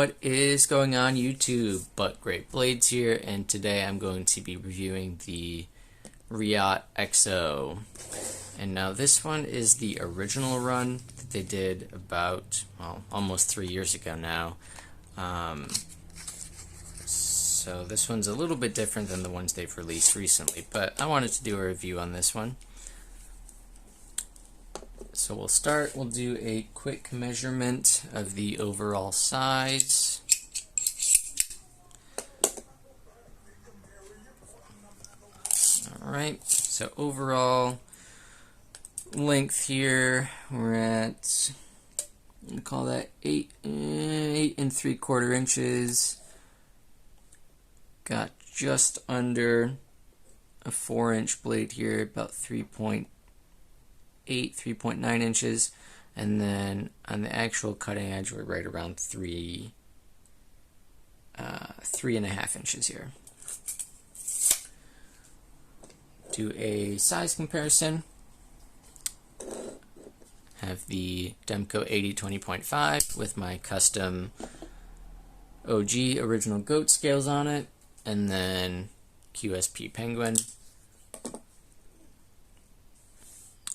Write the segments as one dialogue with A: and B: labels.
A: What is going on YouTube? But Great Blades here, and today I'm going to be reviewing the Reate Exo. And now this one is the original run that they did about, well, almost 3 years ago now. So this one's a little bit different than the ones they've released recently, but I wanted to do a review on this one. So we'll do a quick measurement of the overall size. Alright, so overall length here, we're at, I'm going to call that 8 3/4 inches. Got just under a 4-inch blade here, about 3.9 inches, and then on the actual cutting edge we're right around 3.5 inches here. Do a size comparison. Have the Demco 80-20.5 with my custom OG original goat scales on it, and then QSP Penguin.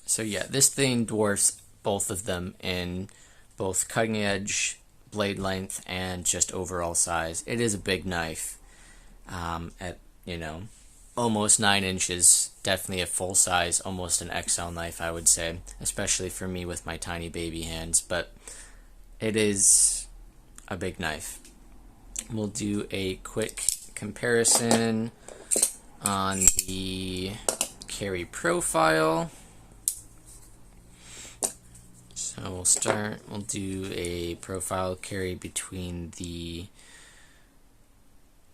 A: So yeah, this thing dwarfs both of them in both cutting edge, blade length, and just overall size. It is a big knife at, almost 9 inches. Definitely a full size, almost an XL knife, I would say, especially for me with my tiny baby hands, but it is a big knife. We'll do a quick comparison on the carry profile. So we'll do a profile carry between the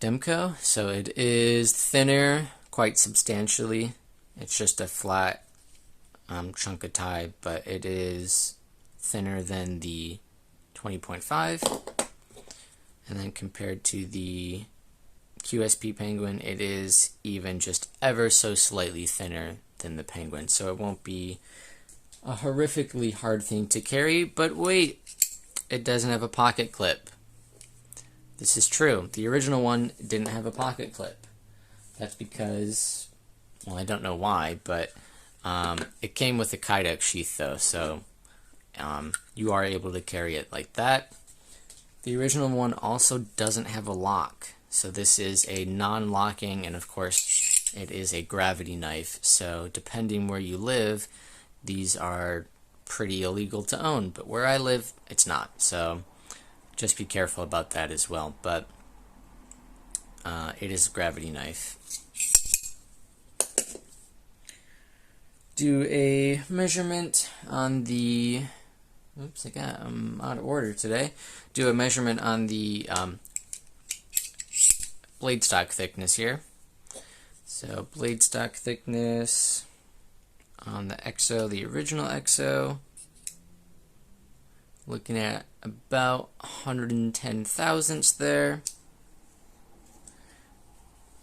A: Demco. So it is thinner quite substantially. It's just a flat chunk of tie, but it is thinner than the 20.5. And then compared to the QSP Penguin, it is even just ever so slightly thinner than the Penguin. So it won't be a horrifically hard thing to carry, but wait, it doesn't have a pocket clip. This is true. The original one didn't have a pocket clip. That's because, well, I don't know why, but it came with a Kydex sheath though, so you are able to carry it like that. The original one also doesn't have a lock, so this is a non-locking, and of course it is a gravity knife, so depending where you live, these are pretty illegal to own, but where I live, it's not. So just be careful about that as well. But it is a gravity knife. Do a measurement on the. Oops, I'm out of order today. Do a measurement on the blade stock thickness here. So blade stock thickness on the Exo, the original Exo, looking at about 110 thousandths there.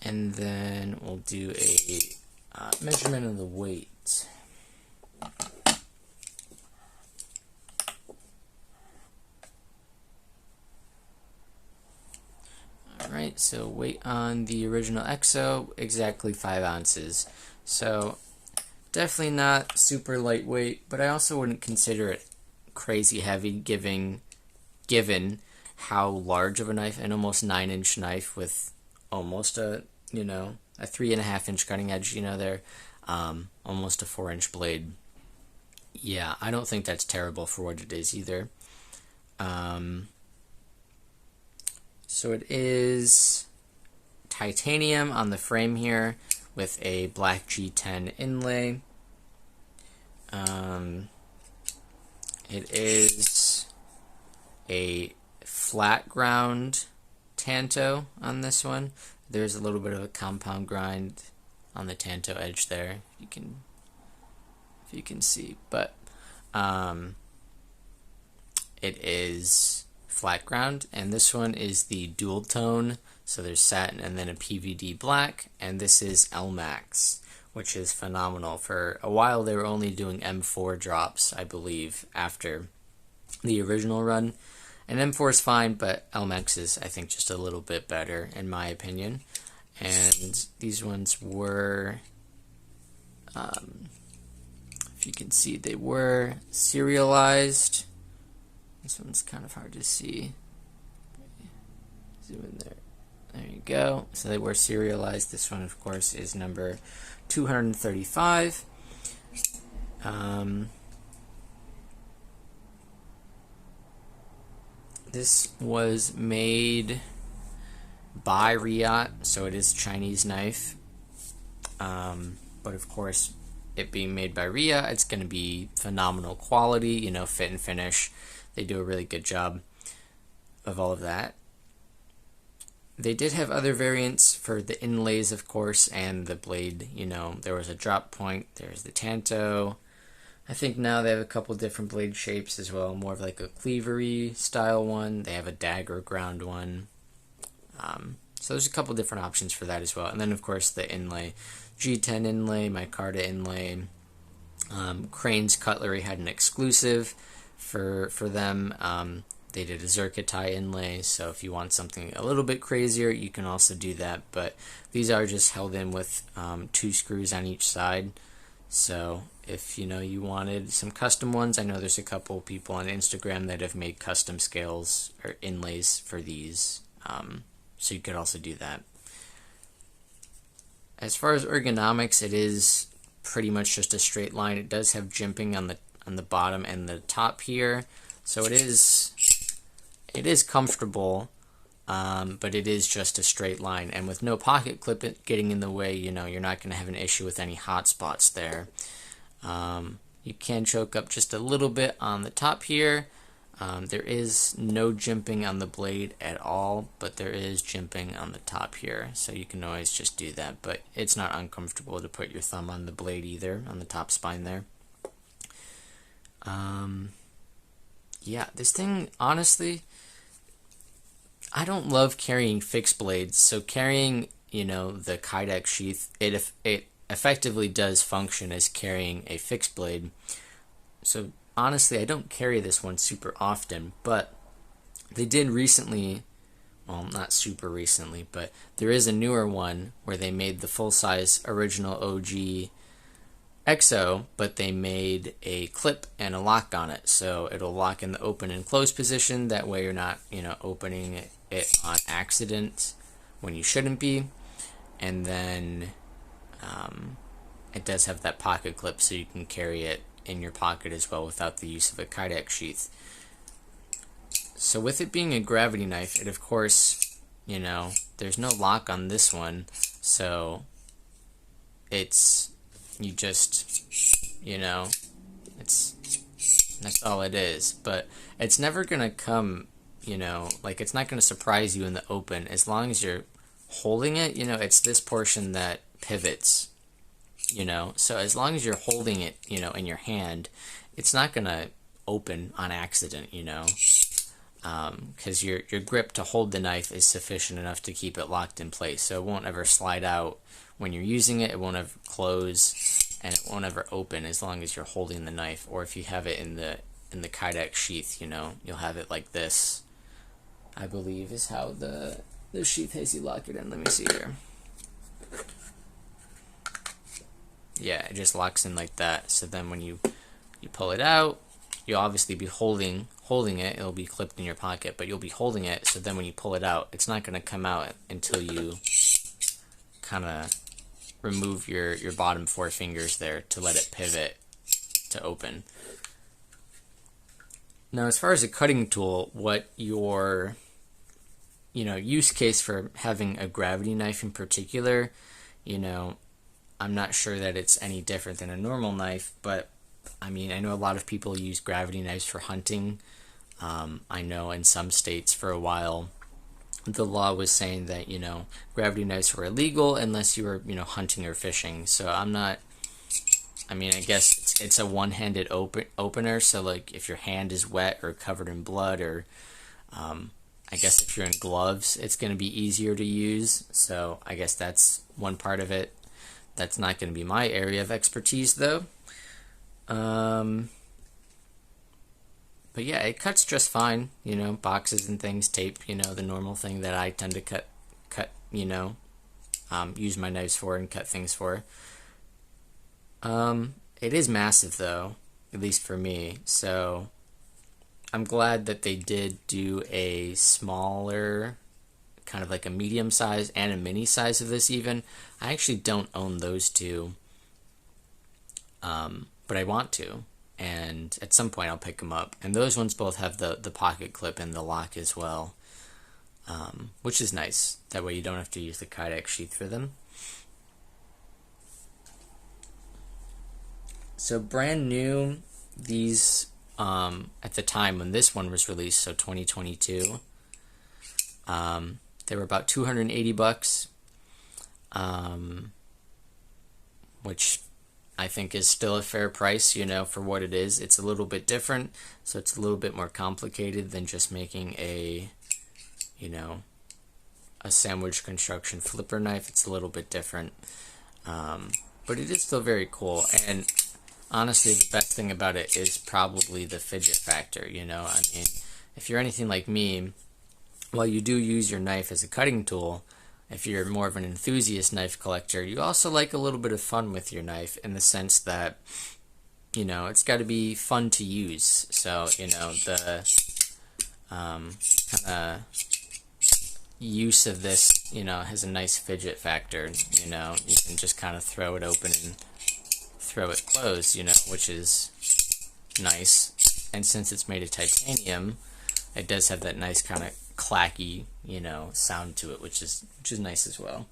A: And then we'll do a measurement of the weight. Alright, so weight on the original Exo, exactly 5 ounces. So definitely not super lightweight, but I also wouldn't consider it crazy heavy given how large of a knife, an almost 9-inch knife with almost a 3.5-inch cutting edge, there, almost a 4-inch blade. Yeah, I don't think that's terrible for what it is either. So it is titanium on the frame here, with a black G10 inlay. It is a flat ground tanto on this one. There's a little bit of a compound grind on the tanto edge there, if you can see, but it is flat ground, and this one is the dual tone. So there's satin and then a PVD black, and this is LMAX, which is phenomenal. For a while they were only doing M4 drops, I believe, after the original run, And M4 is fine, but LMX is, I think, just a little bit better in my opinion. And these ones were, if you can see, they were serialized. This one's kind of hard to see. Zoom in there. There you go. So they were serialized. This one, of course, is number 235. This was made by Reate, so it is a Chinese knife. But of course, it being made by Reate, it's going to be phenomenal quality, you know, fit and finish. They do a really good job of all of that. They did have other variants for the inlays, of course, and the blade. You know, there was a drop point, there's the Tanto. I think now they have a couple different blade shapes as well, more of like a cleavery style one. They have a dagger ground one. So there's a couple different options for that as well. And then, of course, the inlay. G10 inlay, micarta inlay. Crane's Cutlery had an exclusive for them. They did a zircotai inlay, so if you want something a little bit crazier, you can also do that. But these are just held in with 2 screws on each side. So if you wanted some custom ones, I know there's a couple people on Instagram that have made custom scales or inlays for these. So you could also do that. As far as ergonomics, it is pretty much just a straight line. It does have jimping on the bottom and the top here, so it is comfortable, but it is just a straight line. And with no pocket clip getting in the way, you're not going to have an issue with any hot spots there. You can choke up just a little bit on the top here. There is no jimping on the blade at all, but there is jimping on the top here, so you can always just do that. But it's not uncomfortable to put your thumb on the blade either, on the top spine there. Yeah, this thing, honestly, I don't love carrying fixed blades. So carrying, the Kydex sheath, it effectively does function as carrying a fixed blade. So honestly, I don't carry this one super often, but they did recently, well, not super recently, but there is a newer one where they made the full-size original OG Exo, but they made a clip and a lock on it, so it'll lock in the open and close position. That way you're not, opening it on accident when you shouldn't be. And then it does have that pocket clip, so you can carry it in your pocket as well without the use of a Kydex sheath. So with it being a gravity knife, it of course, there's no lock on this one, so that's all it is. But it's never gonna come, it's not gonna surprise you in the open as long as you're holding it. It's this portion that pivots. So as long as you're holding it, in your hand, it's not gonna open on accident, because your grip to hold the knife is sufficient enough to keep it locked in place. So it won't ever slide out when you're using it. It won't ever close, and it won't ever open as long as you're holding the knife. Or if you have it in the Kydex sheath, you'll have it like this, I believe is how the sheath has you lock it in. Let me see here. Yeah, it just locks in like that. So then when you pull it out, you'll obviously be holding it. It'll be clipped in your pocket, but you'll be holding it. So then when you pull it out, it's not going to come out until you kind of remove your bottom 4 fingers there to let it pivot to open. Now, as far as a cutting tool, what your use case for having a gravity knife in particular, I'm not sure that it's any different than a normal knife, but I know a lot of people use gravity knives for hunting. I know in some states for a while the law was saying that gravity knives were illegal unless you were hunting or fishing. So I guess it's a one-handed opener, so like if your hand is wet or covered in blood, or I guess if you're in gloves, it's going to be easier to use. So I guess that's one part of it. That's not going to be my area of expertise, though. But yeah, it cuts just fine, you know, boxes and things, tape, you know, the normal thing that I tend to cut, you know, use my knives for and cut things for. It is massive though, at least for me, so I'm glad that they did do a smaller, kind of like a medium size and a mini size of this even. I actually don't own those two, but I want to. And at some point I'll pick them up. And those ones both have the pocket clip and the lock as well, which is nice. That way you don't have to use the Kydex sheath for them. So brand new, these at the time when this one was released, so 2022, they were about $280, which I think is still a fair price, you know, for what it is. It's a little bit different, so it's a little bit more complicated than just making a, you know, a sandwich construction flipper knife. It's a little bit different, but it is still very cool. And honestly, the best thing about it is probably the fidget factor, you know. I mean, if you're anything like me, while you do use your knife as a cutting tool, if you're more of an enthusiast knife collector, you also like a little bit of fun with your knife in the sense that, you know, it's got to be fun to use. So, you know, the kind of use of this, you know, has a nice fidget factor. You know, you can just kind of throw it open and throw it closed, you know, which is nice. And since it's made of titanium, it does have that nice kind of clacky, you know, sound to it, which is nice as well.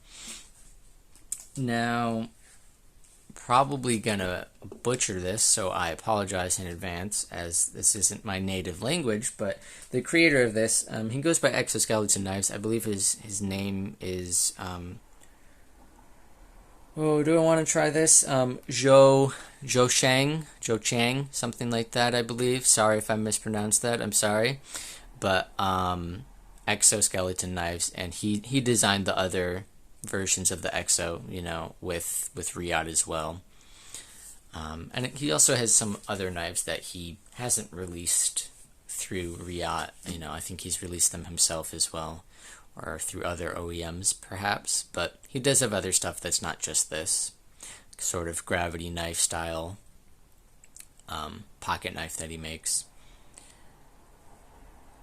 A: Now, probably gonna butcher this, so I apologize in advance, as this isn't my native language. But the creator of this, he goes by Exoskeleton Knives. I believe his name is oh, do I want to try this? Zhou Chang, something like that, I believe. Sorry if I mispronounced that. I'm sorry. But Exoskeleton Knives, and he designed the other versions of the Exo, you know, with Reate as well. And he also has some other knives that he hasn't released through Reate. You know, I think he's released them himself as well, or through other OEMs perhaps. But he does have other stuff that's not just this sort of gravity knife style pocket knife that he makes.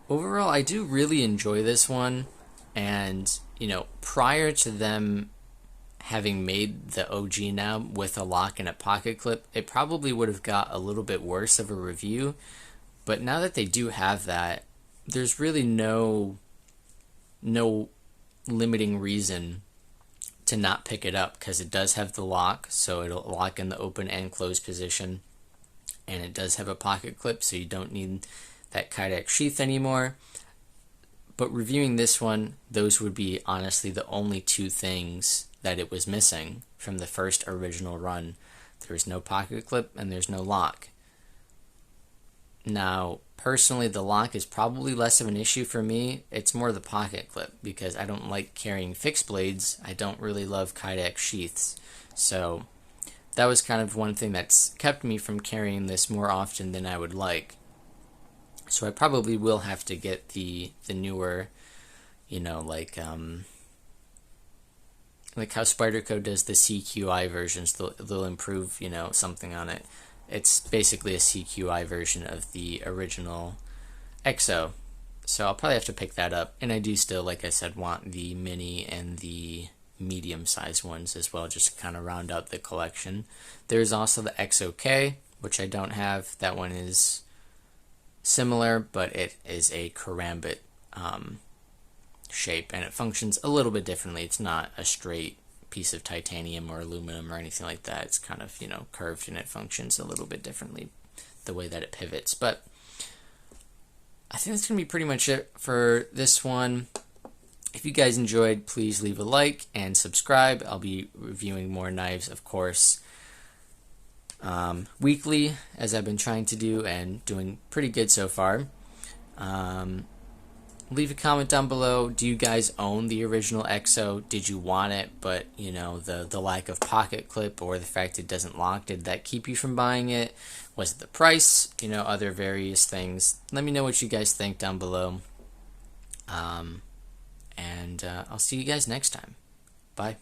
A: Overall, I do really enjoy this one, and, you know, prior to them having made the OG now with a lock and a pocket clip, it probably would have got a little bit worse of a review. But now that they do have that, there's really no limiting reason to not pick it up, because it does have the lock, so it'll lock in the open and closed position, and it does have a pocket clip, so you don't need that Kydex sheath anymore. But reviewing this one, those would be honestly the only two things that it was missing from the first original run. There's no pocket clip and there's no lock. Now, personally, the lock is probably less of an issue for me. It's more the pocket clip, because I don't like carrying fixed blades. I don't really love Kydex sheaths. So that was kind of one thing that's kept me from carrying this more often than I would like. So I probably will have to get the newer, you know, like how Spyderco does the CQI versions. They'll improve, you know, something on it. It's basically a CQI version of the original Exo. So I'll probably have to pick that up. And I do still, like I said, want the mini and the medium-sized ones as well, just to kind of round out the collection. There's also the Exo K, which I don't have. That one is similar, but it is a karambit shape, and it functions a little bit differently. It's not a straight piece of titanium or aluminum or anything like that. It's kind of, you know, curved, and it functions a little bit differently, the way that it pivots. But I think that's going to be pretty much it for this one. If you guys enjoyed, please leave a like and subscribe. I'll be reviewing more knives, of course, weekly, as I've been trying to do, and doing pretty good so far. leave a comment down below. Do you guys own the original Exo? Did you want it, but you know, the lack of pocket clip or the fact it doesn't lock, did that keep you from buying it? Was it the price? You know, other various things. Let me know what you guys think down below. And I'll see you guys next time. Bye.